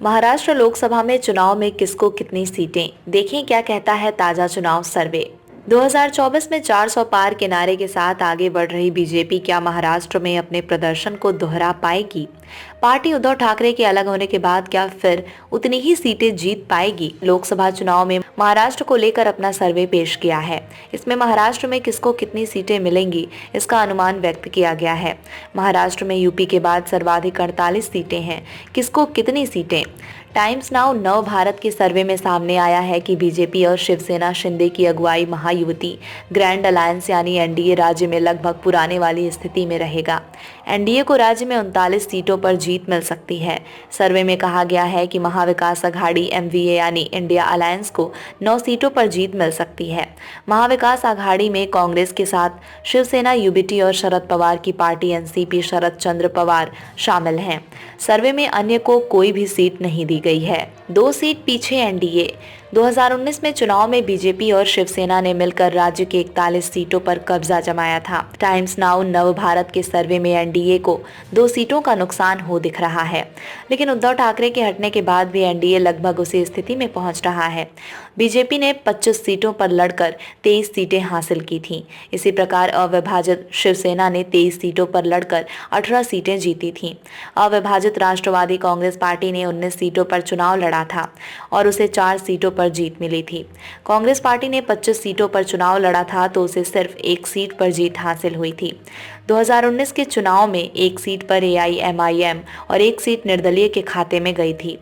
महाराष्ट्र लोकसभा में चुनाव में किसको कितनी सीटें, देखें क्या कहता है ताजा चुनाव सर्वे। 2024 में 400 पार के नारे के साथ आगे बढ़ रही बीजेपी क्या महाराष्ट्र में अपने प्रदर्शन को दोहरा पाएगी? पार्टी उद्धव ठाकरे के अलग होने के बाद क्या फिर उतनी ही सीटें जीत पाएगी? लोकसभा चुनाव में महाराष्ट्र को लेकर अपना सर्वे पेश किया है। इसमें महाराष्ट्र में किसको कितनी सीटें मिलेंगी, इसका अनुमान व्यक्त किया गया है। महाराष्ट्र में यूपी के बाद सर्वाधिक 48 सीटें हैं। किसको कितनी सीटें? टाइम्स नाउ नव भारत के सर्वे में सामने आया है कि बीजेपी और शिवसेना शिंदे की अगुवाई महायुति ग्रैंड अलायंस यानी एनडीए राज्य में लगभग पुराने वाली स्थिति में रहेगा। एनडीए को राज्य में 39 सीटों पर जीत मिल सकती है। सर्वे में कहा गया है कि महाविकास अघाड़ी एमवीए यानी इंडिया अलायंस को 9 सीटों पर जीत मिल सकती है। महाविकास अघाड़ी में कांग्रेस के साथ शिवसेना यूबीटी और शरद पवार की पार्टी एनसीपी शरद चंद्र पवार शामिल हैं। सर्वे में अन्य को कोई भी सीट नहीं दी गई है। 2 सीट पीछे एनडीए। 2019 में चुनाव में बीजेपी और शिवसेना ने मिलकर राज्य के 41 सीटों पर कब्जा जमाया था। टाइम्स नाउ नव भारत के सर्वे में एनडीए को 2 सीटों का नुकसान हो दिख रहा है, लेकिन उद्धव ठाकरे के हटने के बाद भी एनडीए लगभग उसी स्थिति में पहुंच रहा है। बीजेपी ने 25 सीटों पर लड़कर 23 सीटें हासिल की थीं। इसी प्रकार अविभाजित शिवसेना ने 23 सीटों पर लड़कर 18 सीटें जीती थीं। अविभाजित राष्ट्रवादी कांग्रेस पार्टी ने 19 सीटों पर चुनाव लड़ा था और उसे 4 सीटों पर जीत मिली थी। कांग्रेस पार्टी ने 25 सीटों पर चुनाव लड़ा था तो उसे सिर्फ 1 सीट पर जीत हासिल हुई थी। 2019 के चुनाव में 1 सीट पर एआईएमआईएम और 1 सीट निर्दलीय के खाते में गई थी।